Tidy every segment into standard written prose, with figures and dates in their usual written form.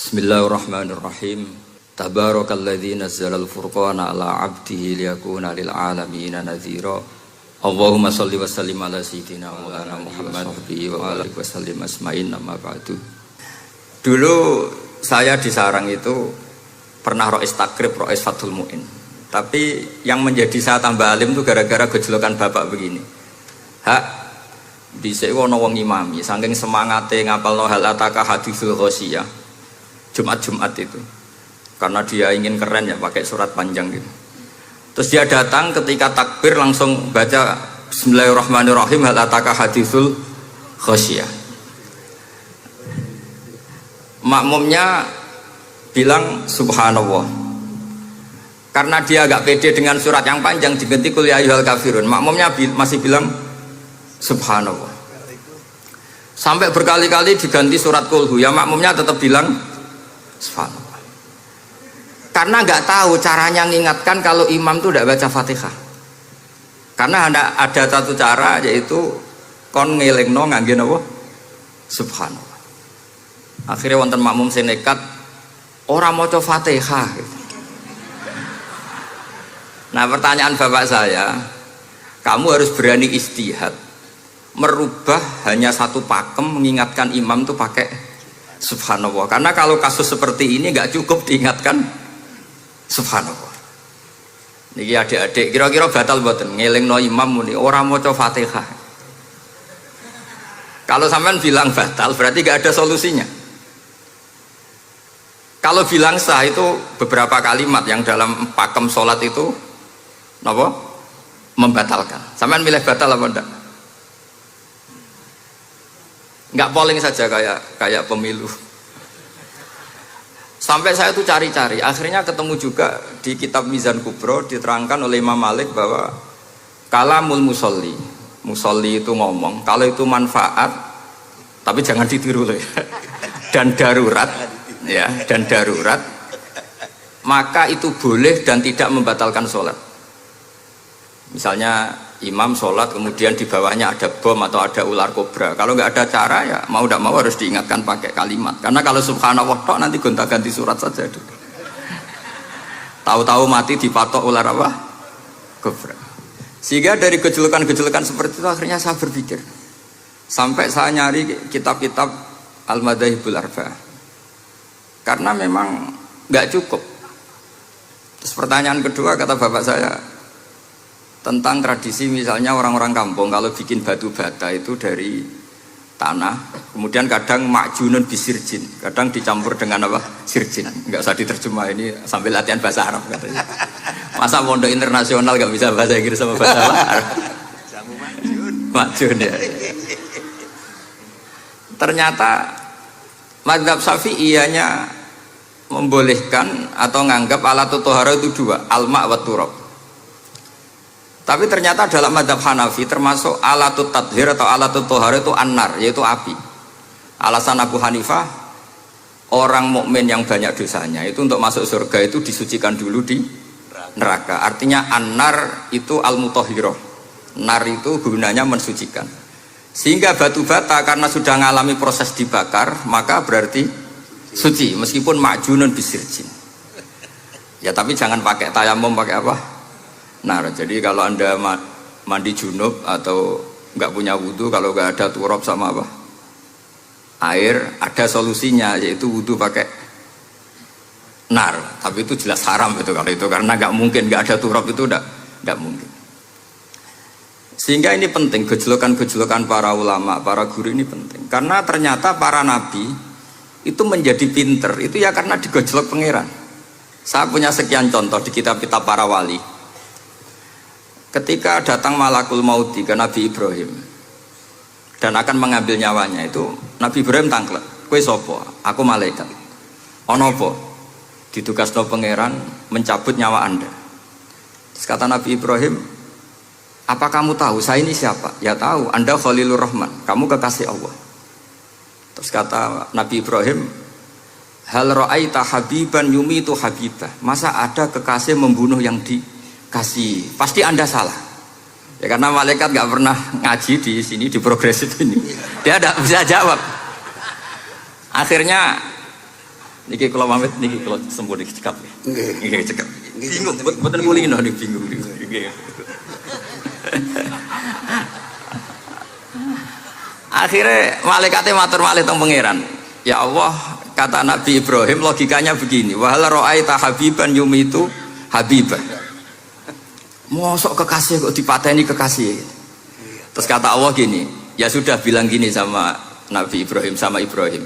Bismillahirrahmanirrahim. Tabarakalladzi nazzalal furqana ala 'abdihi liyakuna lil 'alamin nadhira. Allahumma shalli wa sallim ala sayyidina Maulana Muhammad wa alihi wasallim asma'in amma ba'du. Dulu saya di Sarang itu pernah rois takrib, rois Fathul Mu'in. Tapi yang menjadi saya tambah alim itu gara-gara gejolokan bapak begini. Hak dhisik ana wong imami saking semangate ngapalno hal ataka haditsul ghasyiyah. Jumat itu karena dia ingin keren ya pakai surat panjang gitu. Terus dia datang ketika takbir langsung baca Bismillahirrahmanirrahim hal ataka haditsul ghasyiyah. Makmumnya bilang subhanallah. Karena dia agak pede dengan surat yang panjang diganti qul ya ayyuhal kafirun. Makmumnya masih bilang subhanallah. Sampai berkali-kali diganti surat qul ya makmumnya tetap bilang subhanallah. Karena nggak tahu caranya mengingatkan kalau imam itu tidak baca Fatihah. Karena ada satu cara yaitu kon ngelingno ngangge napa? Subhanallah. Akhirnya wonten makmum sing nekat ora maca Fatihah. Nah, pertanyaan bapak saya, kamu harus berani istihad merubah hanya satu pakem mengingatkan imam itu pakai subhanallah. Karena kalau kasus seperti ini nggak cukup diingatkan subhanallah. Niki adik-adik kira-kira batal mboten ngelingno imam muni ora maca Fatihah. Kalau sampean bilang batal berarti nggak ada solusinya. Kalau bilang sah itu beberapa kalimat yang dalam pakem sholat itu napa? Membatalkan. Sampean milih batal apa enggak? Nggak polling saja kayak pemilu. Sampai saya tuh cari-cari, akhirnya ketemu juga di kitab Mizan Kubro diterangkan oleh Imam Malik bahwa kalamul musolli itu ngomong, kalau itu manfaat, tapi jangan ditiru loh ya. Dan darurat, ya, dan darurat, maka itu boleh dan tidak membatalkan sholat. Misalnya imam sholat kemudian di bawahnya ada bom atau ada ular kobra, kalau nggak ada cara ya mau tidak mau harus diingatkan pakai kalimat. Karena kalau subhanallah tok nanti gonta-ganti surat saja. Tahu-tahu mati dipatok ular apa? Kobra. Sehingga dari gejolokan-gejolokan seperti itu akhirnya saya berpikir sampai saya nyari kitab-kitab Al-Madzhabul Arba'ah karena memang nggak cukup. Terus pertanyaan kedua kata bapak saya tentang tradisi misalnya orang-orang kampung kalau bikin batu bata itu dari tanah, kemudian kadang makjunun bisirjin, kadang dicampur dengan apa? Sirjin. Nggak usah diterjemah ini sambil latihan bahasa Arab katanya. Masa pondok internasional nggak bisa bahasa Inggris sama bahasa Arab? Makjun ya. Ternyata mazhab Syafi'iyahnya membolehkan atau nganggap alatut thaharah itu dua, al-ma' wa turab. Tapi ternyata dalam mazhab Hanafi termasuk alatut tathhir atau alatut thaharah itu an-nar, yaitu api. Alasan Abu Hanifah, orang mukmin yang banyak dosanya itu untuk masuk surga itu disucikan dulu di neraka. Artinya an-nar itu al-mutahhirah. Nar itu gunanya mensucikan. Sehingga batu bata karena sudah mengalami proses dibakar, maka berarti suci meskipun ma'junun bisirjin. Ya tapi jangan pakai tayamum, pakai apa? Nah, jadi kalau anda mandi junub atau nggak punya wudhu, kalau nggak ada turab sama apa air, ada solusinya yaitu wudhu pakai nar. Tapi itu jelas haram itu kalau itu karena nggak mungkin nggak ada turab itu nggak mungkin. Sehingga ini penting gejolokan-gejolokan para ulama, para guru ini penting karena ternyata para nabi itu menjadi pinter itu ya karena digojlok pangeran. Saya punya sekian contoh di kitab-kitab para wali. Ketika datang malakul mauti ke Nabi Ibrahim dan akan mengambil nyawanya itu Nabi Ibrahim tangklek, kowe sapa? Aku malaikat. Ono apa? Ditugasno pangeran mencabut nyawa Anda. Terus kata Nabi Ibrahim, apa kamu tahu saya ini siapa? Ya tahu, Anda Khalilur Rahman, kamu kekasih Allah. Terus kata Nabi Ibrahim, hal ra'aita habiban yumitu habibah. Masa ada kekasih membunuh yang dikasih? Pasti Anda salah. Ya karena malaikat nggak pernah ngaji di sini di progresif ini. Dia tidak bisa jawab. Akhirnya Niki kalau pamit niki kalau sembuh niki cekap. Niki cekap. Bingung, mboten kulino niki bingung niki. Akhirnya malaikatnya matur malih teng pangeran. Ya Allah, kata Nabi Ibrahim logikanya begini. Wahal ra'aita habiban yumitu habibah. Mosok kekasih kok dipateni kekasih. Terus kata Allah gini, ya sudah bilang gini sama Nabi Ibrahim sama Ibrahim.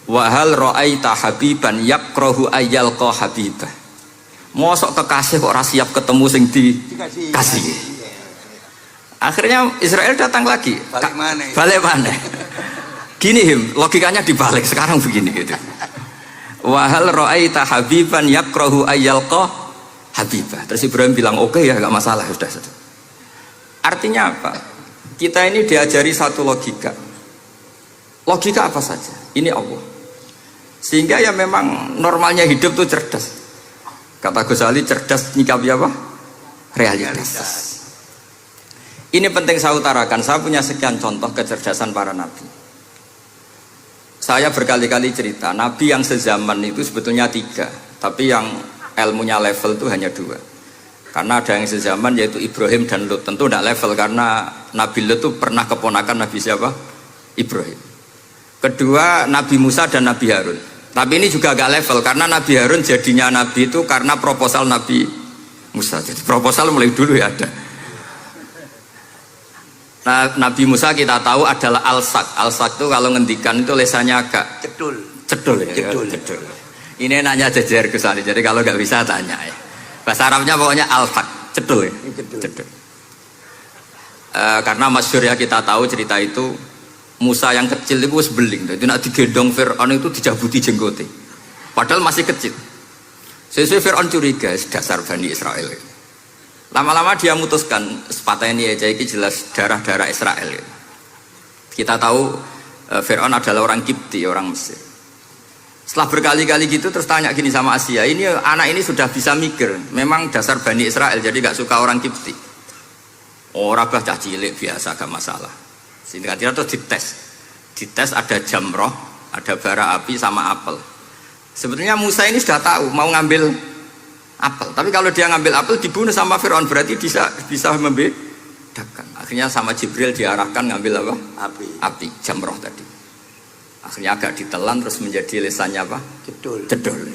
Wahal ra'aita habiban yakrahu ayyalqa habibah. Mosok kekasih kok ora siap ketemu sing dikasih. Akhirnya Israel datang lagi. Balik mana? Gini logikanya dibalik sekarang begini gitu. Wahal ra'aita habiban yakrahu ayyalqa habibah. Terus Ibrahim bilang oke ya nggak masalah sudah. Artinya apa? Kita ini diajari satu logika. Logika apa saja? Ini Allah. Sehingga ya memang normalnya hidup tuh cerdas. Kata Ghazali cerdas nyikapi apa? Realitas. Ini penting saya utarakan. Saya punya sekian contoh kecerdasan para nabi. Saya berkali-kali cerita nabi yang sezaman itu sebetulnya 3, tapi yang ilmunya level itu hanya 2. Karena ada yang sezaman yaitu Ibrahim dan Lut. Tentu tidak level karena Nabi Lut itu pernah keponakan Nabi siapa? Ibrahim. Kedua Nabi Musa dan Nabi Harun. Tapi ini juga agak level karena Nabi Harun jadinya Nabi itu karena proposal Nabi Musa. Jadi proposal mulai dulu ya ada. Nah, Nabi Musa kita tahu adalah al-sak. Al-sak itu kalau ngendikan itu lesannya agak cedul ya. Cedul. Ini nanya jejer ke sana. Jadi kalau nggak bisa tanya ya. Bahasa Arabnya pokoknya al-sak, cedul ya. Cedul. Karena masyhur ya kita tahu cerita itu Musa yang kecil itu sebeling. Itu nak digendong Fir'aun itu dijabuti jenggote. Padahal masih kecil. Sesuai Fir'aun curiga dasar Bani Israel. Lama-lama dia memutuskan sepatah ini aja ini jelas darah-darah Israel. Kita tahu Fir'aun adalah orang Kipti, orang Mesir. Setelah berkali-kali gitu terus tanya gini sama Asia, ini anak ini sudah bisa mikir, memang dasar Bani Israel jadi gak suka orang Kipti. Orang cah cilik biasa gak masalah. Sehingga dia terus dites ada jamroh, ada bara api sama apel. Sebetulnya Musa ini sudah tahu mau ngambil apel, tapi kalau dia ngambil apel dibunuh sama Fir'aun berarti bisa membedakan. Akhirnya sama Jibril diarahkan ngambil apa? Api jamroh tadi. Akhirnya agak ditelan terus menjadi lesannya apa? Cedul.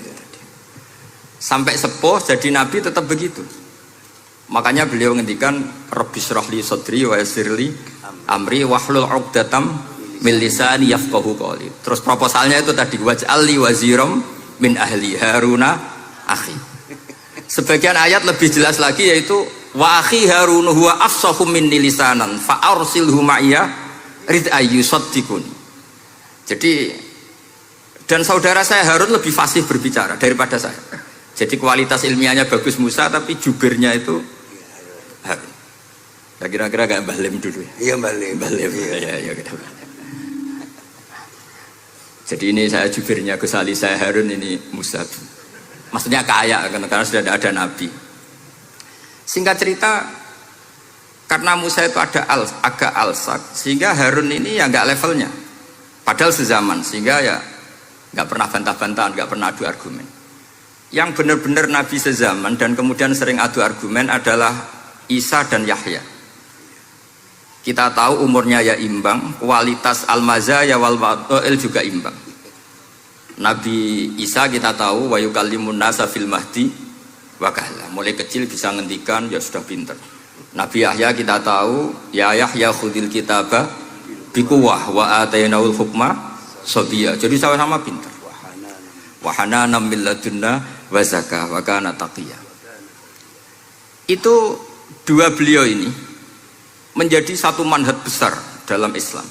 Sampai sepuh jadi nabi tetap begitu. Makanya beliau ngendikan Rabbi shrah li sadri wa yassir li amri wahlul 'uqdatam min lisani yafqahu qawli. Terus proposalnya itu tadi waj'al li waziram min ahli Haruna akhi. Sebagian ayat lebih jelas lagi yaitu wa akhi Harun huwa afsahu minni lisanan fa arsilhu ma'iyya rid ayyusaddiqun. Jadi dan saudara saya Harun lebih fasih berbicara daripada saya. Jadi kualitas ilmiahnya bagus Musa tapi jubirnya itu Harun. Ya kira-kira gak Balim dulu ya? Iya Balim. Ya. Jadi ini saya jubirnya Gus Ali, saya Harun, ini Musa. Maksudnya kaya karena sudah ada nabi. Singkat cerita, karena Musa itu agak alsak, sehingga Harun ini ya nggak levelnya. Padahal sezaman, sehingga ya nggak pernah bantah-bantahan, nggak pernah adu argumen. Yang benar-benar nabi sezaman dan kemudian sering adu argumen adalah Isa dan Yahya. Kita tahu umurnya ya imbang, kualitas al-mazaya wal wa'il juga imbang. Nabi Isa kita tahu wa yukallimun nasa fil mahdi wa kahla. Mulai kecil bisa ngendikan ya sudah pinter. Nabi Yahya kita tahu ya Yahya khudil kitaba biquwah wa atainaul hukma sabiyya. Jadi sama-sama pinter. Wa hananan min ladunna wa zakah wa kana taqiyya. Itu dua beliau ini menjadi satu manhaj besar dalam Islam.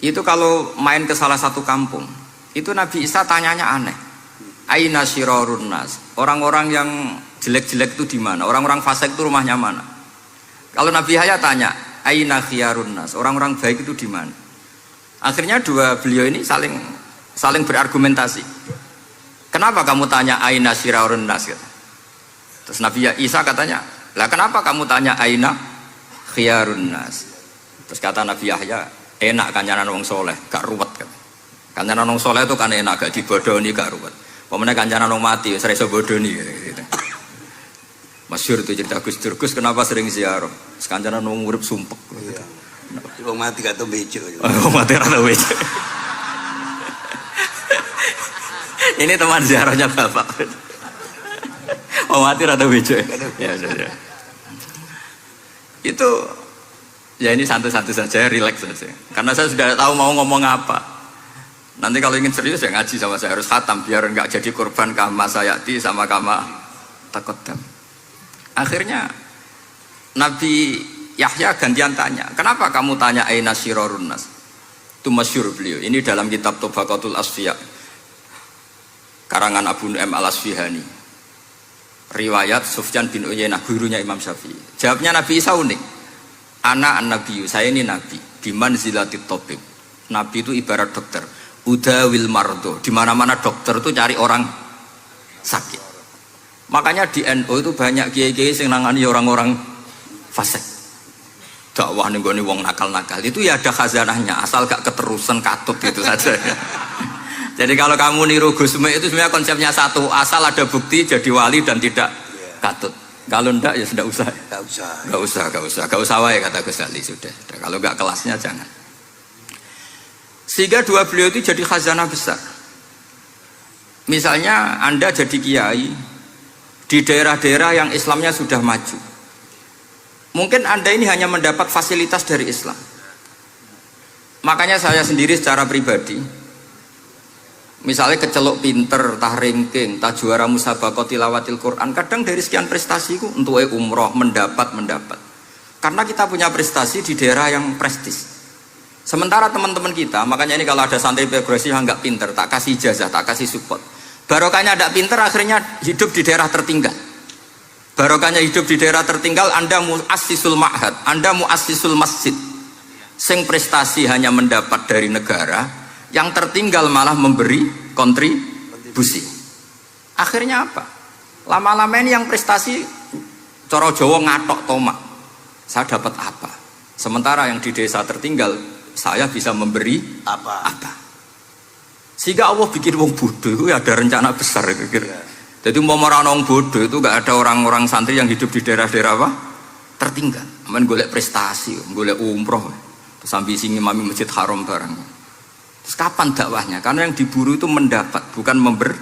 Itu kalau main ke salah satu kampung, itu Nabi Isa tanyanya aneh. Aina syirarun nas? Orang-orang yang jelek-jelek itu di mana? Orang-orang fasik itu rumahnya mana? Kalau Nabi Yahya tanya, aina khiyarun nas? Orang-orang baik itu di mana? Akhirnya dua beliau ini saling berargumentasi. Kenapa kamu tanya aina syirarun nas? Terus Nabi Isa katanya, lah kenapa kamu tanya aina khiyarun nas? Terus kata Nabi Yahya, enak kan nyaran wong soleh, gak ruwet kan. Kancanan wong saleh itu kan enak gak dibodoni gak ruwet. Pemene kancanan wong mati wis ora iso bodoni gitu. Masyhur itu cerita Gus Dur, Gus kenapa sering ziarah? Kancanan wong urip sumpek. Iya. Wong mati gak tau bejo. Wong mati ora tau bejo. Ini teman ziarahnya Bapak. Wong mati ora tau bejo. Ya sudah. Itu ya ini santai-santai saja, rileks saja. Karena saya sudah tahu mau ngomong apa. Nanti kalau ingin serius ya ngaji sama saya harus khatam biar enggak jadi korban kama sayati sama kama takodam. Akhirnya Nabi Yahya gantian tanya, kenapa kamu tanya aina syirarun nas? Itu masyhur beliau. Ini dalam kitab Tabaqatul Asfiya karangan Abu Nu'aim Al-Asfihani. Riwayat Sufyan bin Uyainah gurunya Imam Syafi'i. Jawabnya Nabi Isa unik. Ana an-nabiyyu, saya ini nabi, bimanzilatit tabib. Nabi itu ibarat dokter. Udawil mardo, di mana-mana dokter itu cari orang sakit. Makanya di NU itu banyak kiai-kiai yang nangani orang-orang fasik. Dakwah nih gue wong nakal-nakal itu ya ada khazanahnya, asal gak keterusan katut gitu saja. Jadi kalau kamu niru Gus Mek itu sebenarnya konsepnya satu, asal ada bukti jadi wali dan tidak katut. Kalau ndak ya sudah usah. Gak usah wae kata Gus Ali sudah. Kalau gak kelasnya jangan. Sehingga dua beliau itu jadi khazanah besar. Misalnya Anda jadi kiai di daerah-daerah yang Islamnya sudah maju. Mungkin Anda ini hanya mendapat fasilitas dari Islam. Makanya saya sendiri secara pribadi, misalnya kecelok pinter, tah ranking, tah juara musabaqah tilawatil Quran, kadang dari sekian prestasiku untuk umroh mendapat. Karena kita punya prestasi di daerah yang prestis. Sementara teman-teman kita, makanya ini kalau ada santri progresif yang nggak pinter, tak kasih ijazah, tak kasih support. Barokahnya tidak pinter, akhirnya hidup di daerah tertinggal. Barokahnya hidup di daerah tertinggal, Anda muassisul ma'had, Anda muassisul masjid. Sing prestasi hanya mendapat dari negara, yang tertinggal malah memberi kontribusi. Akhirnya apa? Lama-lama ini yang prestasi coro Jawa ngatok tomak. Saya dapat apa? Sementara yang di desa tertinggal saya bisa memberi apa? Sehingga Allah bikin wong bodoh itu ada rencana besar pikir. Jadi mau orang bodoh itu gak ada orang-orang santri yang hidup di daerah-daerah apa? Tertinggal. Main golek prestasi, golek umroh, terus ambisi ngimami masjid haram barang. Terus kapan dakwahnya? Karena yang diburu itu mendapat, bukan memberi.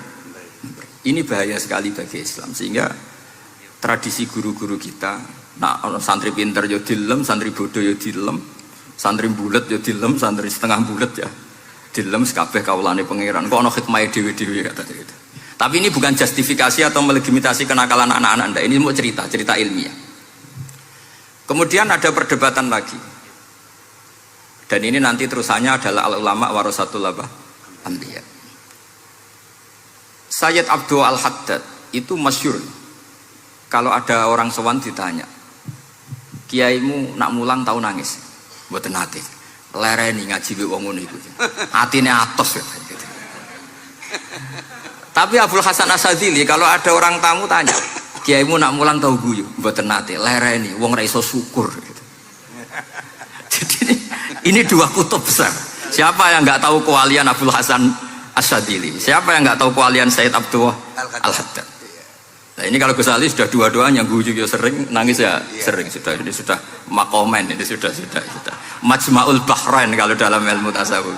Ini bahaya sekali bagi Islam. Sehingga tradisi guru-guru kita, nah santri pinter ya dilem, santri bodoh ya dilem, santri bulet ya dilem, santri setengah bulet ya dilem, sekabeh kaulane pangeran. Kok ana hikmah dhewe-dhewe kata gitu. Tapi ini bukan justifikasi atau melegitimasi kenakalan anak-anak Anda. Ini mau cerita ilmiah. Kemudian ada perdebatan lagi. Dan ini nanti terusannya adalah al-ulama warasatul anbiya. Sayyid Abdul Al-Haddad itu masyhur. Kalau ada orang sowan ditanya, kiaimu nak mulang tau nangis? Mboten nate. Lereni ngaji wong ngono iku. Atine atos ya. Tapi Abdul Hasan Asyadzili kalau ada orang tamu tanya, kiaimu nak mulang tau guyu? Mboten nate. Lereni wong ra iso syukur gitu. Jadi ini dua kutub besar. Siapa yang nggak tahu kewalian Abdul Hasan Asyadzili? Siapa yang nggak tahu kewalian Sayyid Abdul Al-Haddad? Nah ini kalau Gus Ali sudah dua-duanya guyu ya sering, nangis ya sering, sudah ini sudah makomen, ini sudah Majma'ul Bahrain kalau dalam ilmu tasawuf.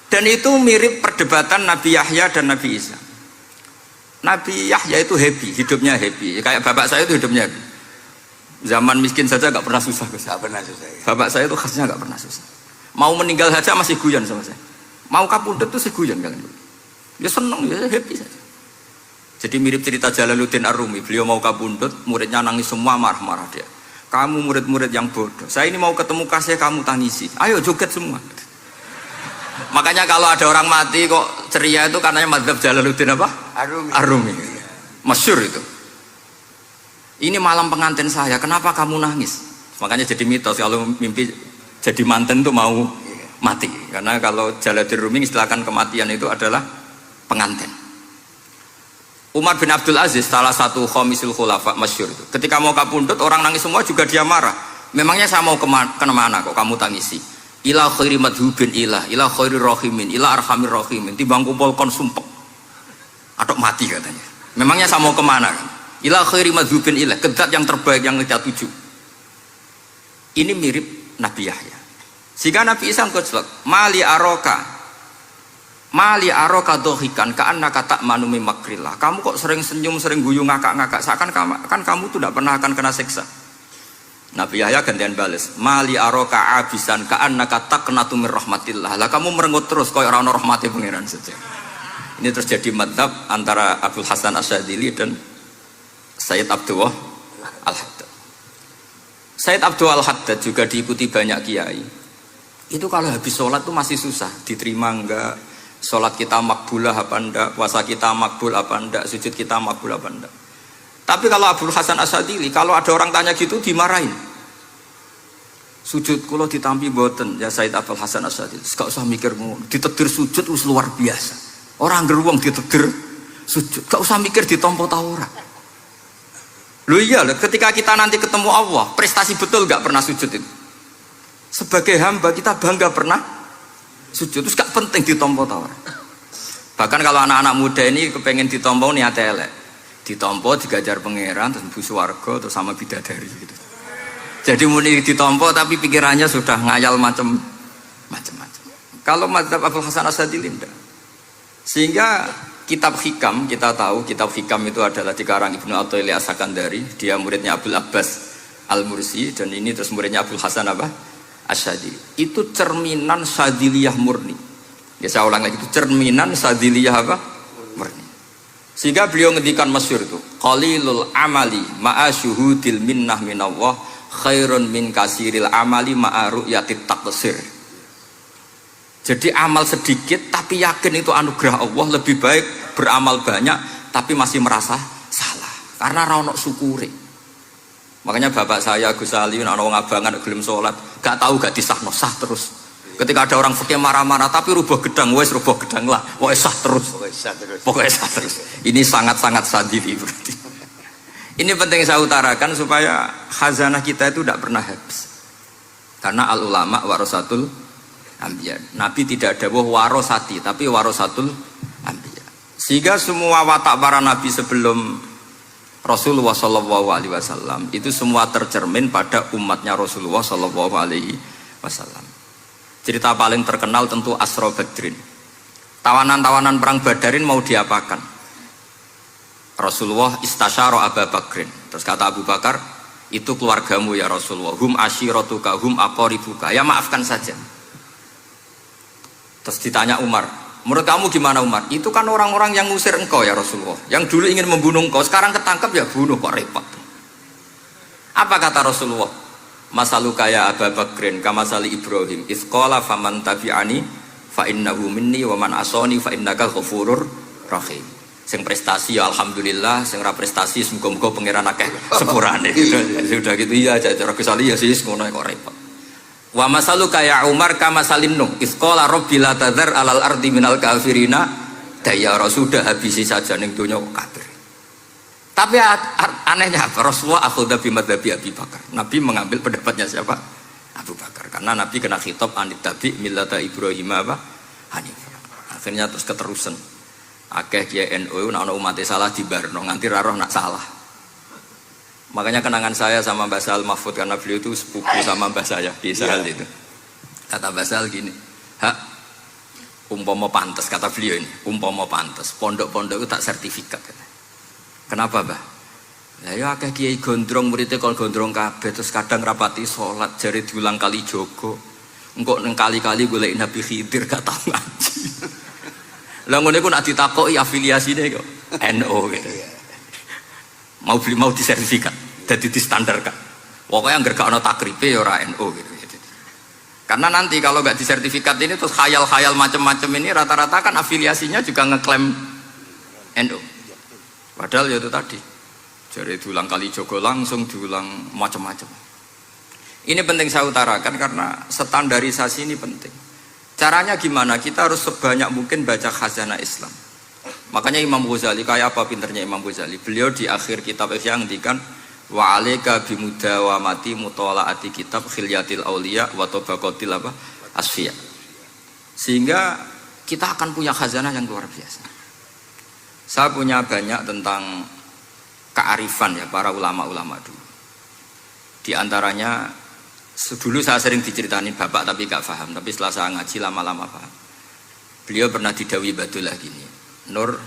Dan itu mirip perdebatan Nabi Yahya dan Nabi Isa. Nabi Yahya itu happy, hidupnya happy. Kayak bapak saya itu hidupnya happy. Zaman miskin saja gak pernah susah. Gak pernah susah ya. Bapak saya itu khasnya gak pernah susah. Mau meninggal saja masih guyon sama saya. Mau kapundhut itu seguyon kalian. Ya seneng, ya happy saja. Jadi mirip cerita Jalaluddin Ar-Rumi. Beliau mau kapundhut, muridnya nangis semua, marah-marah dia. Kamu murid-murid yang bodoh. Saya ini mau ketemu kasih kamu tangisi. Ayo joget semua. Makanya kalau ada orang mati kok ceria itu karena madzhab Jalaluddin apa? Ar-Rumi. Masyhur itu. Ini malam pengantin saya, kenapa kamu nangis? Makanya jadi mitos kalau mimpi jadi manten tuh mau mati. Karena kalau Jalaluddin Rumi istilahkan kematian itu adalah pengantin. Umar bin Abdul Aziz, salah satu khomisul khulafa masyhur itu. Ketika mau kapundhut orang nangis semua juga dia marah. Memangnya saya mau kemana kok kamu tangisi? ila khairi madhubin ila khairi rahimin ila arhamir rahimin timbang kumpul kon sumpek atau mati katanya. Memangnya saya mau kemana kan? Ila khairi madhubin ke zat yang terbaik yang kita tuju. Ini mirip Nabi Yahya. Sehingga Nabi Isa ngejlok mali aroka dohikan ka'annaka ta'manu min makrillah. Kamu kok sering senyum, sering guyu, ngakak-ngakak, seakan kan kamu tuh tidak pernah akan kena siksa. Nabi Yahya gantian bales mali aroka abisan ka'annaka taqnatu min rahmatillah. Lah kamu merengut terus koyo ora ono rahmate pangeran saja. Ini terjadi madhab antara Abdul Hasan Asyadzili dan Sayyid Abdullah Al-Haddad. Sayyid Abdullah Al-Haddad juga diikuti banyak kiai. Itu kalau habis sholat tuh masih susah diterima enggak, sholat kita makbulah apa enggak, puasa kita makbul apa enggak, sujud kita makbul apa enggak. Tapi kalau Abdul Hasan Asyadzili, kalau ada orang tanya gitu dimarahin. Sujud kula ditampi mboten ya Sayyid Abdul Hasan Asyadzili. Gak usah mikir ngono, ditedir sujud wis luar biasa. Orang geruang ditedir sujud, gak usah mikir ditampa ta ora. Loh iya, ketika kita nanti ketemu Allah, prestasi betul gak pernah sujud itu. Sebagai hamba kita bangga pernah sujud, terus gak penting ditampa ta ora. Bahkan kalau anak-anak muda ini kepengen ditampa niate elek. Ditompo digajar pangeran terus mlebu swarga terus sama bidadari gitu. Jadi muni ditompo tapi pikirannya sudah ngayal macam-macam. Kalau mazhab Abdul Hasan Asyadzili tidak. Sehingga kitab hikam kita tahu kitab hikam itu adalah dikarang Ibnu Athaillah As-Sakandari, dia muridnya Abdul Abbas Al-Mursi dan ini terus muridnya Abdul Hasan Asyadzili. Itu cerminan Syadziliyah murni. Ya saya ulang lagi itu cerminan Syadziliyah murni. Sehingga beliau ngendikan masyhur itu qalilul amali ma'a syuhudil minnah minallah khairun min kasiril amali ma'a ru'yatit taqsir. Jadi amal sedikit tapi yakin itu anugerah Allah, lebih baik beramal banyak tapi masih merasa salah karena ra ono syukure. Makanya bapak saya Gus Ali ana wong abangan gelem salat gak tahu gak disahno sah terus. Ketika ada orang fikih marah-marah tapi rubah gedang, wes rubah gedang lah, pokoknya sah terus. Pokoknya sah terus. Ini sangat-sangat sadili berarti. Ini penting saya utarakan supaya khazanah kita itu tidak pernah habis. Karena al ulama warasatul anbiya. Nabi tidak ada warosati, tapi warasatul anbiya. Sehingga semua watak para nabi sebelum Rasulullah SAW itu semua tercermin pada umatnya Rasulullah SAW. Cerita paling terkenal tentu Asra Badrin. Tawanan-tawanan perang Badarin mau diapakan? Rasulullah istasyara Abu Bakrin. Terus kata Abu Bakar, itu keluargamu ya Rasulullah. Hum asyiratuka, hum aqaribuka. Ya maafkan saja. Terus ditanya Umar, menurut kamu gimana Umar? Itu kan orang-orang yang ngusir engkau ya Rasulullah. Yang dulu ingin membunuh engkau, sekarang ketangkep ya bunuh, kok repot. Apa kata Rasulullah? Masaluka ya Abu Bakrin kamasali Ibrahim isqala faman tabi'ani fa innahu minni wa man asani fa innaka ghafurur rahim. Sing prestasi ya alhamdulillah, sing ra prestasi muga-muga pangeran akeh sepurane. Sudah gitu iya cara kesali ya sis ngono kok repot. Wa masaluka ya Umar kamasalin nuh isqala rabbi la tadzar alal ardi minal kafirina dayara. Sudah habisi saja ning donya kok kafir. Tapi anehnya apa? Rasulullah akhudha bi madzhabi Abi Bakar. Nabi mengambil pendapatnya siapa? Abu Bakar. Karena Nabi kena khitab anit tabi millata Ibrahim hanifah. Akhirnya terus keterusan. Akeh kiai NU nek ana umat salah dibarno nganti ra roh nak salah. Makanya kenangan saya sama Mbah Sal Mahfud karena beliau itu sepupu sama Mbah saya di Sahal itu. Kata Mbah Sal gini, "Hak umpama pantes," kata beliau ini, "umpama pantes, pondok-pondok itu tak sertifikat." Kenapa Mbah? Ya akeh kiai gondrong muridnya kon gondrong kabeh terus kadang rapati sholat jari diulang kali jogo. Engkok neng kali-kali golek Nabi Khidir gak tau ngaji. Lah ngene ku nak ditakoki afiliasine kok NU gitu. Mau disertifikat, jadi distandarkan. Pokoknya anggar gak ono takribe ya ora NU gitu. Karena nanti kalau gak disertifikat ini terus khayal-khayal macam-macam ini rata-rata kan afiliasinya juga ngeklaim NU. Padahal ya itu tadi, jadi diulang kali jogo langsung diulang macam-macam. Ini penting saya utarakan karena standarisasi ini penting. Caranya gimana? Kita harus sebanyak mungkin baca khazanah Islam. Makanya Imam Ghazali, kayak apa pinternya Imam Ghazali? Beliau di akhir kitab Ihya ngendikan wa alaika bimudawamati mutalaati kitab khilyatil auliya wa tabaqatil asfiya. Sehingga kita akan punya khazanah yang luar biasa. Saya punya banyak tentang kearifan ya para ulama-ulama dulu. Di antaranya dulu saya sering diceritain bapak tapi gak paham, tapi setelah saya ngaji lama-lama paham. Beliau pernah didawi Badullah gini, Nur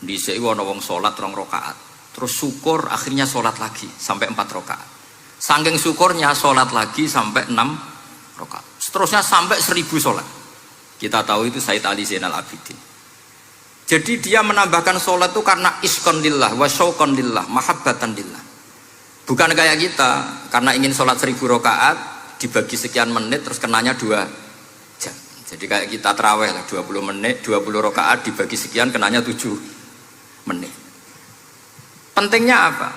dhisik ana wong salat 2 rakaat, terus syukur akhirnya salat lagi sampai 4 rakaat. Saking syukurnya salat lagi sampai 6 rakaat. Seterusnya sampai 1000 salat. Kita tahu itu Said Ali Zainal Abidin. Jadi dia menambahkan salat itu karena iskon lillah wa syauqan lillah, mahabbatan lillah. Bukan kayak kita, karena ingin sholat 1000 rakaat dibagi sekian menit terus kenanya 2 jam. Jadi kayak kita terawih lah 20 menit, 20 rakaat dibagi sekian kenanya 7 menit. Pentingnya apa?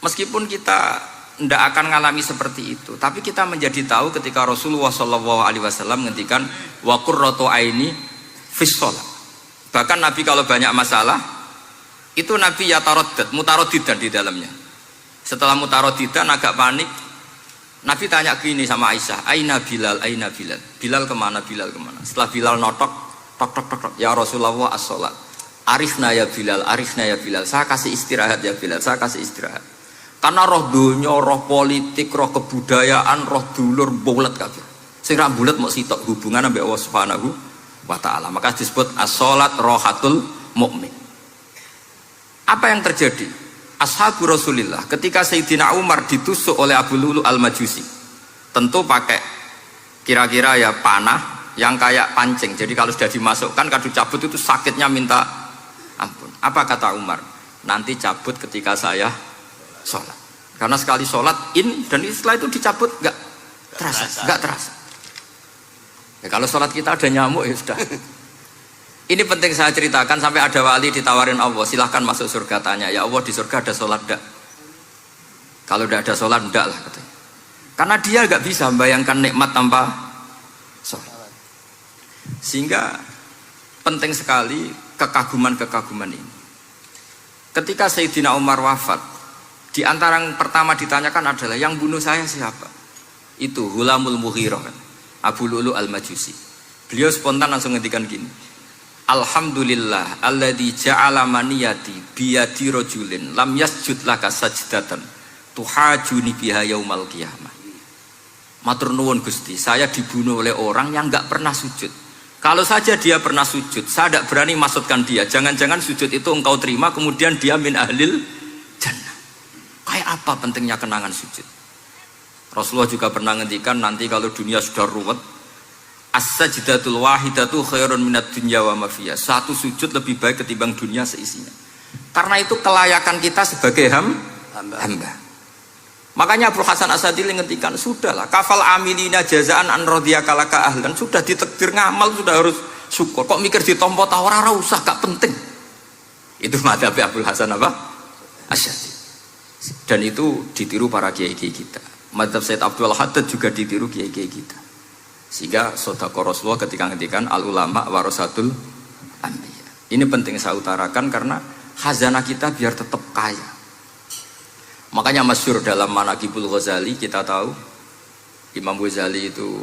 Meskipun kita tidak akan mengalami seperti itu, tapi kita menjadi tahu ketika Rasulullah SAW menghentikan wa qurratu aini fis shalah. Bahkan Nabi kalau banyak masalah itu Nabi yataraddad, mutaraddidan di dalamnya. Setelah mutaraddidan agak panik, Nabi tanya gini sama Aisyah, Aina Bilal, Aina Bilal. Bilal kemana, Bilal kemana? Setelah Bilal notok, tok tok tok tok, ya Rasulullah as-sholat. Arifna ya Bilal, arifna ya Bilal. Saya kasih istirahat ya Bilal, saya kasih istirahat. Karena roh dunya, roh politik, roh kebudayaan, roh dulur bulat kabeh. Sing ra bulat mau sitok hubungan ambek Allah Subhanahu wa taala. Maka disebut as-sholat rohatul mukmin. Apa yang terjadi? Ashabu Rasulillah ketika Sayyidina Umar ditusuk oleh Abu Lulu al-Majusi, tentu pakai kira-kira ya panah yang kayak pancing. Jadi kalau sudah dimasukkan kadu cabut itu sakitnya minta ampun. Apa kata Umar? Nanti cabut ketika saya sholat. Karena sekali sholat dan setelah itu dicabut nggak terasa. Ya, kalau sholat kita ada nyamuk ya sudah. Ini penting saya ceritakan sampai ada wali ditawarin Allah, silahkan masuk surga, tanya, ya Allah di surga ada sholat enggak? Kalau tidak ada sholat enggak lah katanya. Karena dia nggak bisa membayangkan nikmat tanpa sholat. Sehingga penting sekali kekaguman-kekaguman ini. Ketika Sayyidina Umar wafat, di antara yang pertama ditanyakan adalah yang bunuh saya siapa? Itu Hulamul Mughirah, Abu Lulu al-Majusi. Beliau spontan langsung ngendikan gini, Alhamdulillah alladzi ja'ala maniyati biyadi rajulin lam yasjud laka sajdatan tuhajuni biha yaumal qiyamah. Matur nuwun Gusti, saya dibunuh oleh orang yang enggak pernah sujud. Kalau saja dia pernah sujud, saya tidak berani maksudkan dia. Jangan-jangan sujud itu engkau terima kemudian dia min ahlil jannah. Kayak apa pentingnya kenangan sujud? Rasulullah juga pernah ngendikan nanti kalau dunia sudah ruwet, as-sajdatul wahidatu khairun minad dunya wa ma fiha. Satu sujud lebih baik ketimbang dunia seisinya. Karena itu kelayakan kita sebagai hamba. Makanya Abu Hasan Asadili ngendikan, sudahlah kafal amilina jazaan an radhiyakalaka ahlan, sudah ditakdir ngamal sudah harus syukur. Kok mikir ditompo ta ora usah, gak penting. Itu madzhab Abu Hasan Asadili. Dan itu ditiru para kiai-kiai kita. Madzhab Said Abdul Haddad juga ditiru kiai-kiai kita. Sehingga sedekah Rasulullah ketika ngendikan al ulama warasatul anbiya. Ini penting saya utarakan karena khazanah kita biar tetap kaya. Makanya masyhur dalam Manaqibul Ghazali kita tahu Imam Ghazali itu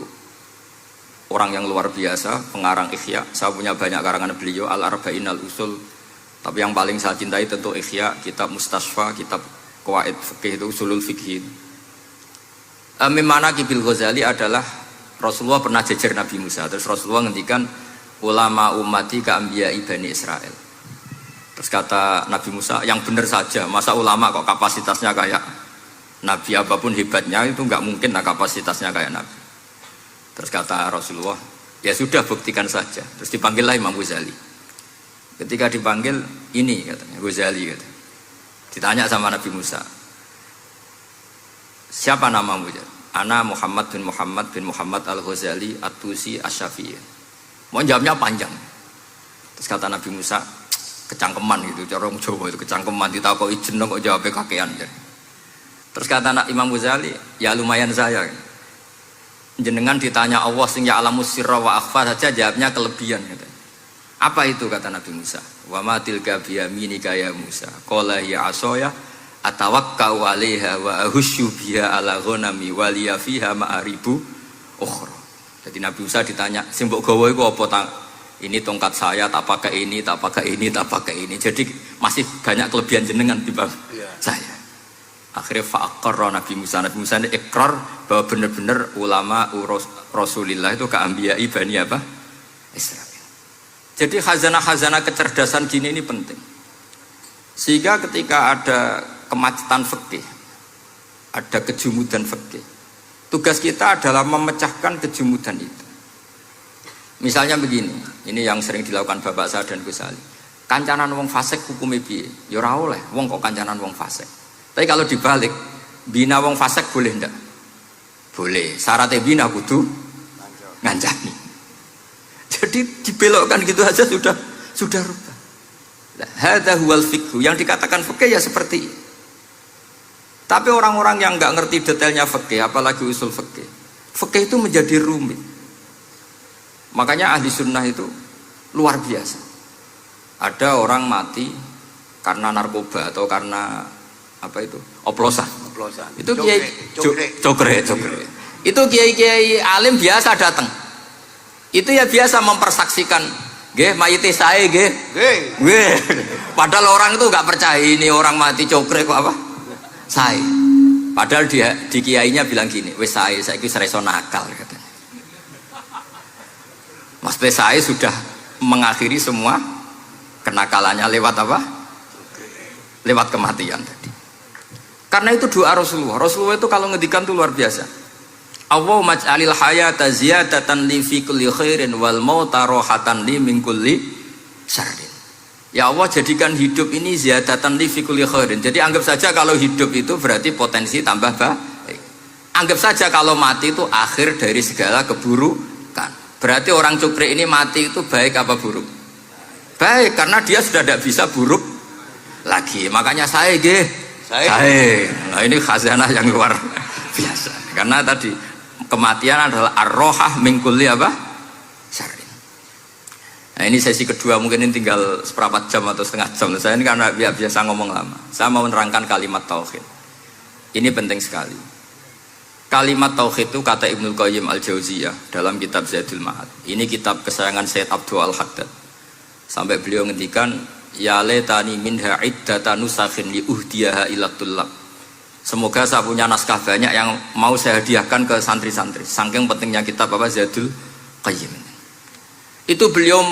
orang yang luar biasa, pengarang Ihya. Saya punya banyak karangan beliau, Al-Arba'in Al-Usul. Tapi yang paling saya cintai tentu Ihya, kitab Mustasfa, kitab Qawaid Fikih itu Usulul Fikih. Manaqibul Ghazali adalah Rasulullah pernah jejer Nabi Musa, terus Rasulullah ngendikan ulama ummati ka anbiya'i Bani Israel. Terus kata Nabi Musa, yang benar saja, masa ulama kok kapasitasnya kayak Nabi, apapun hebatnya itu nggak mungkin lah kapasitasnya kayak Nabi. Terus kata Rasulullah, ya sudah buktikan saja. Terus dipanggillah Imam Ghazali. Ketika dipanggil, ini katanya Ghazali kata. Ditanya sama Nabi Musa, siapa namamu? Ana Muhammad bin Muhammad al-Ghazali at-Tusi asy-Syafi'i. Mau jawabnya panjang. Terus kata Nabi Musa, kecangkeman gitu, cara Jawa itu kecangkeman, ditakoki jeneng kok jawabnya kakean. Terus kata Imam Ghazali, ya lumayan saya. Jenengan ditanya Allah sing ya alamus sirra wa akhfa saja jawabnya kelebihan gitu. Apa itu kata Nabi Musa? Wa ma tilka bi yaminika ya Musa. Qala ya asaya atawakkau 'alaiha wa ahusyu biha ala ghanami wa liya fiha ma'aribu ukhra. Jadi Nabi Musa ditanya, sing mbok gawa iku apa? Ini tongkat saya, tak pakai ini, tak pakai ini, tak pakai ini. Jadi masih banyak kelebihan jenengan timbang saya. Akhirnya fa'aqarra Nabi Musa ini ikrar bahwa benar-benar ulama Rasulillah itu keambiyai Bani apa? Israel. Jadi khazanah-khazanah kecerdasan gini ini penting. Sehingga ketika ada kemacetan fikih, ada kejumudan fikih, tugas kita adalah memecahkan kejumudan itu. Misalnya begini, ini yang sering dilakukan Bapak saya dan Gus Ali. Kancanan wong fasik hukumnya piye? Ya ora oleh, wong kok kancanan wong fasik. Tapi kalau dibalik, bina wong fasik boleh ndak? Boleh. Syaratnya bina kudu ngancani. Jadi dibelokkan gitu aja sudah rubah. Hadza huwal fiqh. Yang dikatakan fikih ya seperti itu. Tapi orang-orang yang nggak ngerti detailnya fikih, apalagi usul fikih, fikih itu menjadi rumit. Makanya ahli sunnah itu luar biasa. Ada orang mati karena narkoba atau karena apa itu? Oplosan. Itu kiai cokre. Itu kiai alim biasa datang. Itu ya biasa mempersaksikan, nggih mayite sae nggih. Nggih. Padahal orang itu nggak percaya ini orang mati cokre kok apa? Sae. Padahal dia di kiainya bilang gini, wis sae saiki sereso nakal katanya. Mas saya sudah mengakhiri semua kenakalannya lewat apa? Lewat kematian tadi. Karena itu doa Rasulullah. Rasulullah itu kalau ngedikan itu luar biasa. Allahumma ij'alil hayata ziyadatan li fi kulli khairin wal mauta rohatan li min kulli syarrin. Ya Allah, jadikan hidup ini ziyadatan li fi kulli khairin. Jadi anggap saja kalau hidup itu berarti potensi tambah baik. Anggap saja kalau mati itu akhir dari segala keburukan. Berarti orang cukri ini mati itu baik apa buruk? Baik, karena dia sudah tidak bisa buruk lagi. Makanya saya. Nah ini khazanah yang luar biasa. Karena tadi kematian adalah ar-rohah min kulli apa? Syarrin. Nah ini sesi kedua, mungkin ini tinggal seperempat jam atau setengah jam. Saya ini karena biasa ngomong lama. Saya mau menerangkan kalimat tauhid. Ini penting sekali. Kalimat tauhid itu kata Ibnul Qayyim Al-Jauziyah dalam kitab Zadul Ma'ad. Ini kitab kesayangan Sayyid Abdul Al-Haddad. Sampai beliau ngendikan, ya letani minha iddatan nusakhin li uhdiyaha ila tullab. Semoga saya punya naskah banyak yang mau saya hadiahkan ke santri-santri. Saking pentingnya kitab apa Zadul Qayyim. Itu beliau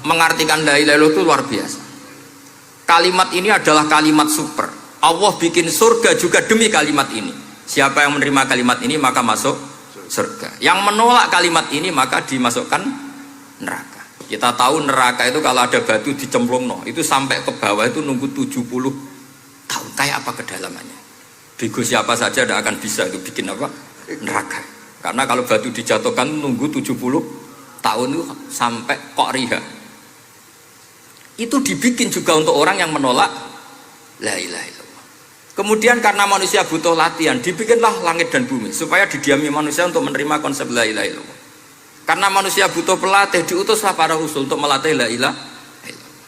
mengartikan la ilaha illallah itu luar biasa. Kalimat ini adalah kalimat super. Allah bikin surga juga demi kalimat ini. Siapa yang menerima kalimat ini maka masuk surga. Yang menolak kalimat ini maka dimasukkan neraka. Kita tahu neraka itu kalau ada batu dicemplung itu sampai ke bawah itu nunggu 70 tahun. Kayak apa kedalamannya? Bego siapa saja tidak akan bisa itu bikin apa? Neraka. Karena kalau batu dijatuhkan nunggu 70 tahun itu sampai kok riha. Itu dibikin juga untuk orang yang menolak la ilaha illallah. Kemudian karena manusia butuh latihan, dibikinlah langit dan bumi supaya didiami manusia untuk menerima konsep la ilaha illallah. Karena manusia butuh pelatih, diutuslah para rasul untuk melatih la ilaha illallah.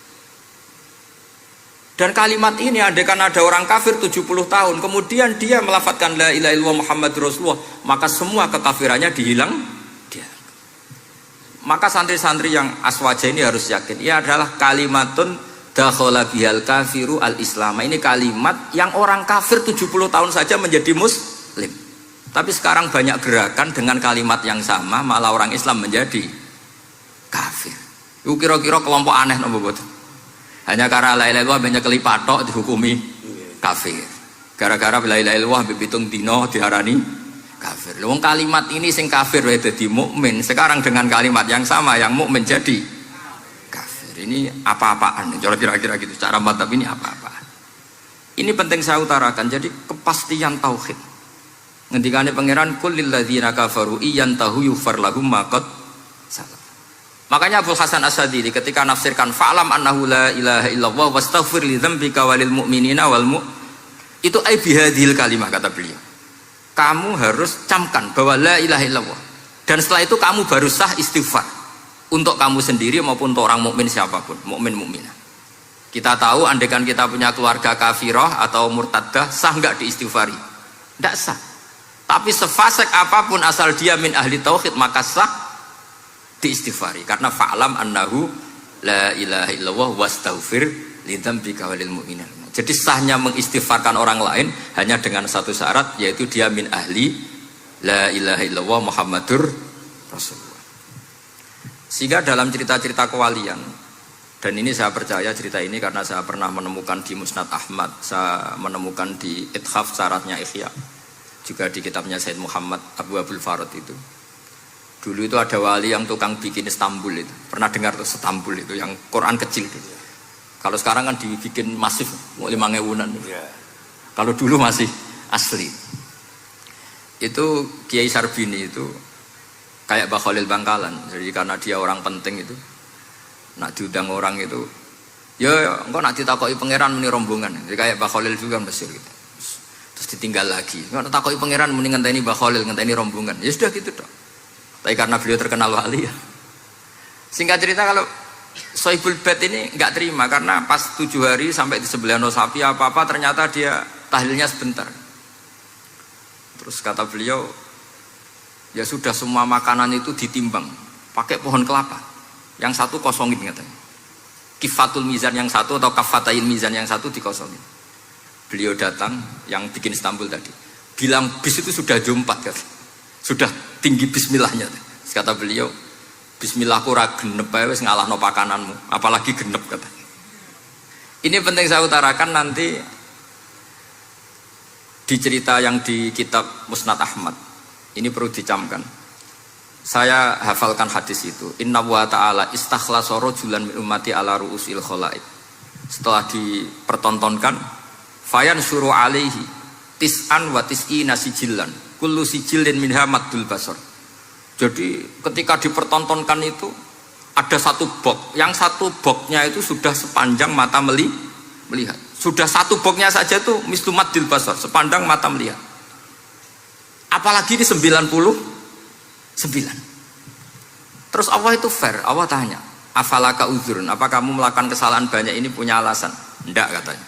Dan kalimat ini andaikan ada orang kafir 70 tahun, kemudian dia melafadzkan la ilaha illallah Muhammad Rasulullah, maka semua kekafirannya dihilang dia. Maka santri-santri yang aswaja ini harus yakin, ia adalah kalimatun dakhala bihal kafiru al-islam. Ini kalimat yang orang kafir 70 tahun saja menjadi muslim. Tapi sekarang banyak gerakan dengan kalimat yang sama malah orang Islam menjadi kafir. Itu kira-kira kelompok aneh nopo boten. Hanya karena la ilaha illallah banyak kelipatok dihukumi kafir. Gara-gara la ilaha illallah bitung dino diarani kafir. Wong kalimat ini sing kafir wae dadi mukmin. Sekarang dengan kalimat yang sama yang mukmin jadi ini apa-apaan, kira-kira gitu cara madzhab ini apa-apaan. Ini penting saya utarakan. Jadi kepastian tauhid. Ngendikane pangeran kul lil ladzina kafaru iyantahu yufar lahum ma qad salaf. Makanya Abdul Hasan As-Sadili ketika nafsirkan fa'lam annahu la ilaha illallah wastaghfir li dzambika walil mu'minina wal itu ai bihadhil kalimah kata beliau. Kamu harus camkan bahwa la ilaha illallah. Dan setelah itu kamu baru sah istighfar. Untuk kamu sendiri maupun untuk orang mukmin siapapun, mukmin mukminah. Kita tahu andaikan kita punya keluarga kafirah atau murtadah, sah nggak diistighfari? Tidak sah. Tapi sefasik apapun asal dia min ahli tauhid maka sah diistighfari karena fa'lam annahu la ilaha illallah wastaghfir lidzambika walil mu'minin. Jadi sahnya mengistighfarkan orang lain hanya dengan satu syarat, yaitu dia min ahli la ilaha illallah Muhammadur Rasulullah. Sehingga dalam cerita-cerita kewalian, dan ini saya percaya cerita ini karena saya pernah menemukan di Musnad Ahmad, saya menemukan di Ithaf syaratnya Ihya, juga di kitabnya Said Muhammad Abu Abdul Farad itu. Dulu itu ada wali yang tukang bikin Istanbul itu. Pernah dengar tuh Istanbul itu yang Quran kecil itu. Kalau sekarang kan dibikin masif, 5.000-an. Kalau dulu masih asli. Itu Kiai Sarbini itu kayak Mbah Khalil Bangkalan. Jadi karena dia orang penting itu, nak diundang orang itu, ya engkau nak ditakoki pangeran muni rombongan. Jadi kayak Mbah Khalil juga Mesir gitu. Terus ditinggal lagi. Engkau takoki pangeran muni ngenteni Mbah Khalil, ngenteni rombongan. Ya sudah gitu dong. Tapi karena beliau terkenal wali ya. Singkat cerita kalau Sohibul Bait ini nggak terima karena pas 7 hari sampai di sebelah sapi apa-apa ternyata dia tahlilnya sebentar. Terus kata beliau, ya sudah semua makanan itu ditimbang pakai pohon kelapa. Yang satu kosongin katanya. Kifatul mizan yang satu atau kafatain mizan yang satu dikosongin. Beliau datang yang bikin Istanbul tadi. Bilang bis itu sudah jumpat kata. Sudah tinggi bismillahnya. Terus kata beliau, bismillahku ra genep ae wis ngalahno pakananmu, apalagi genep kata. Ini penting saya utarakan nanti di cerita yang di kitab Musnad Ahmad. Ini perlu dicamkan. Saya hafalkan hadis itu. Inna wa ta'ala istakhlasa rajulan min ummati ala ru'usil khalaik. Setelah dipertontonkan, fayan syuru alaihi tis'an wa tis'ina sijillan. Kullu sijillin minha maddul basar. Jadi ketika dipertontonkan itu ada satu box. Yang satu boxnya itu sudah sepanjang mata melihat. Sudah satu boxnya saja itu mislu maddil basar, sepandang mata melihat. Apalagi di 99. Terus Allah itu fair, Allah tanya, afalaka uzurun, apa kamu melakukan kesalahan banyak ini punya alasan? Enggak katanya.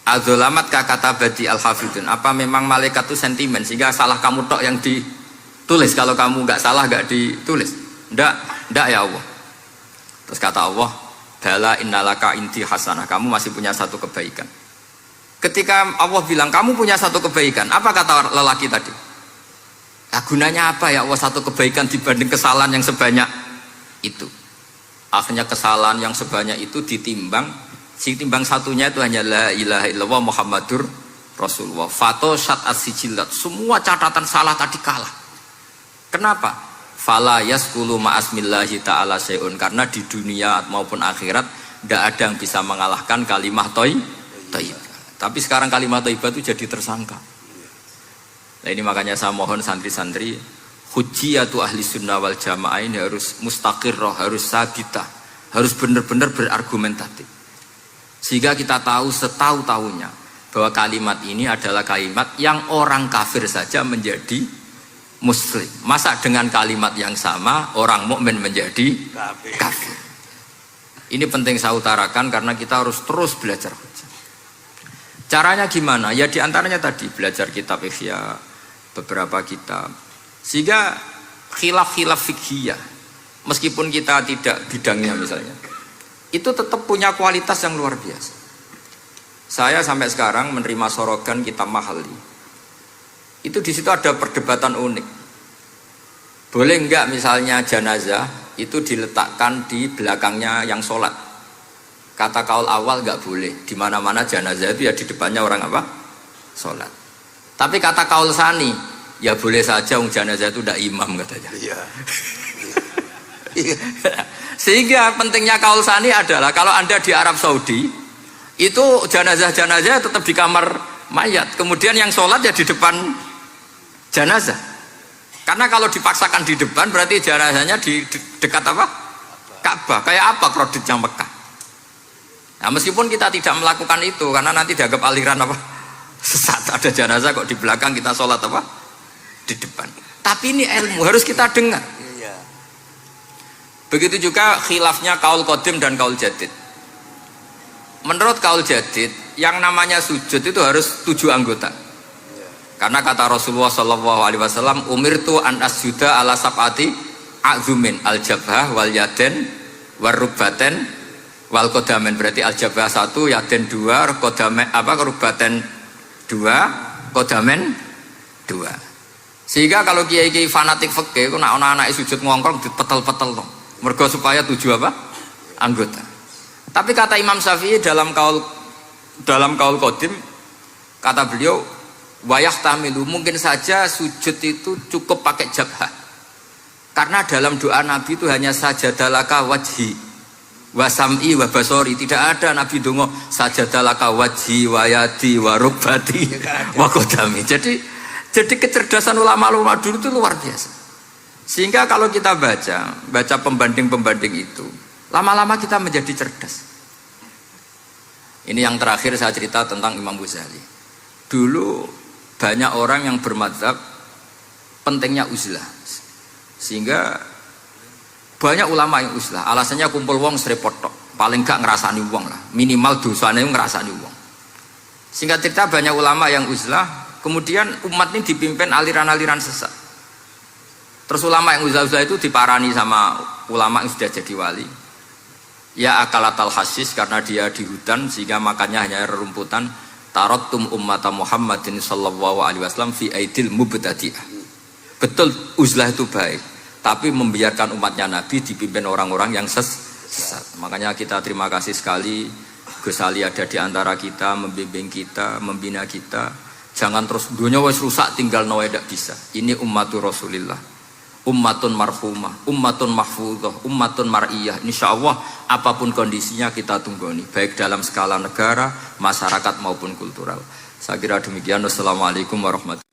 Adzolamat kata badi al-hafidun, apa memang malaikat itu sentimen sehingga salah kamu tok yang ditulis, kalau kamu enggak salah enggak ditulis? Enggak ya Allah. Terus kata Allah, bala innalaka inti hasanah, kamu masih punya satu kebaikan. Ketika Allah bilang kamu punya satu kebaikan, apa kata lelaki tadi? Nah, gunanya apa ya Allah satu kebaikan dibanding kesalahan yang sebanyak itu? Akhirnya kesalahan yang sebanyak itu ditimbang, si timbang satunya itu hanya la ilaha illallah Muhammadur Rasulullah. Fato syat as-sijilat, semua catatan salah tadi kalah. Kenapa? Fala yaskulu ma'asmillahi ta'ala syai'un, karena di dunia maupun akhirat tidak ada yang bisa mengalahkan kalimah thayyibah. Tapi sekarang kalimah thayyibah itu jadi tersangka. Nah ini makanya saya mohon santri-santri, hujjiyatu ahli sunnah wal jamaah ini harus mustaqirrah, harus sabitah, harus benar-benar berargumentatif. Sehingga kita tahu setahu-tahunya bahwa kalimat ini adalah kalimat yang orang kafir saja menjadi muslim. Masa dengan kalimat yang sama orang mukmin menjadi kafir. Ini penting saya utarakan karena kita harus terus belajar. Caranya gimana? Ya diantaranya tadi belajar kitab Ihya, beberapa kitab, sehingga khilaf-khilaf fikhiyah meskipun kita tidak bidangnya misalnya, itu tetap punya kualitas yang luar biasa. Saya sampai sekarang menerima sorogan kitab Mahalli, itu di situ ada perdebatan unik. Boleh enggak misalnya jenazah itu diletakkan di belakangnya yang sholat? Kata kaul awal enggak boleh, di mana-mana jenazah itu ya di depannya orang apa? Sholat. Tapi kata kaul sani, ya boleh saja jenazah itu tidak imam katanya. Iya. Sehingga pentingnya kaul sani adalah kalau Anda di Arab Saudi, itu jenazah-jenazah tetap di kamar mayat. Kemudian yang sholat ya di depan jenazah. Karena kalau dipaksakan di depan berarti jenazahnya di dekat apa? Ka'bah. Kayak apa kreditnya Mekah? Nah meskipun kita tidak melakukan itu karena nanti dianggap aliran apa? Sesat, ada jenazah kok di belakang kita sholat apa? Di depan. Tapi ini ilmu harus kita dengar. Begitu juga khilafnya kaul qadim dan kaul jadid. Menurut kaul jadid, yang namanya sujud itu harus 7 anggota. Karena kata Rasulullah SAW, umirtu an asjuda ala sab'ati a'zumin al-jabhah wal yaden warubbaten wal kodamen. Berarti al-jabhah 1, yaden 2, kodamen rubbaten 2, kodamen 2. Sehingga kalau kiai-kiai fanatik fikih ku nak ana anake sujud ngongkrong dipetel-petel to. Mergo supaya 7 anggota. Tapi kata Imam Syafi'i dalam kaul qadim, kata beliau wayah tamilu, mungkin saja sujud itu cukup pakai jabhah. Karena dalam doa Nabi itu hanya sajadalaka wajhi wa sam'i wa basori. Tidak ada Nabi dongo sajadalaka wajhi wa yadi wa rubbati wa kodami. Jadi kecerdasan ulama-ulama dulu itu luar biasa. Sehingga kalau kita baca pembanding-pembanding itu, lama-lama kita menjadi cerdas. Ini yang terakhir saya cerita tentang Imam Ghazali. Dulu banyak orang yang bermadzhab pentingnya uzlah. Sehingga banyak ulama yang uzlah. Alasannya kumpul wong serepot tok. Paling gak ngerasani wong lah. Minimal dosanya ngerasani wong. Singkat cerita banyak ulama yang uzlah. Kemudian umat ini dipimpin aliran-aliran sesat. Terus ulama yang uzlah-uzlah itu diparani sama ulama yang sudah jadi wali. Ya akalatal hasis, karena dia di hutan sehingga makannya hanya rerumputan. Taraktum ummata Muhammadin sallallahu alaihi wasallam fi aidil mubtadi'ah. Betul uzlah itu baik, tapi membiarkan umatnya Nabi dipimpin orang-orang yang sesat. Makanya kita terima kasih sekali Gus Ali ada di antara kita, membimbing kita, membina kita. Jangan terus dunia wis rusak tinggal nawa tidak bisa. Ini ummatur Rasulillah, ummatun marhumah, ummatun mahfudhah, ummatun mar'iyah. Insyaallah apapun kondisinya kita tunggoni, baik dalam skala negara, masyarakat maupun kultural. Saya kira demikian. Wassalamualaikum warahmatullahi wabarakatuh.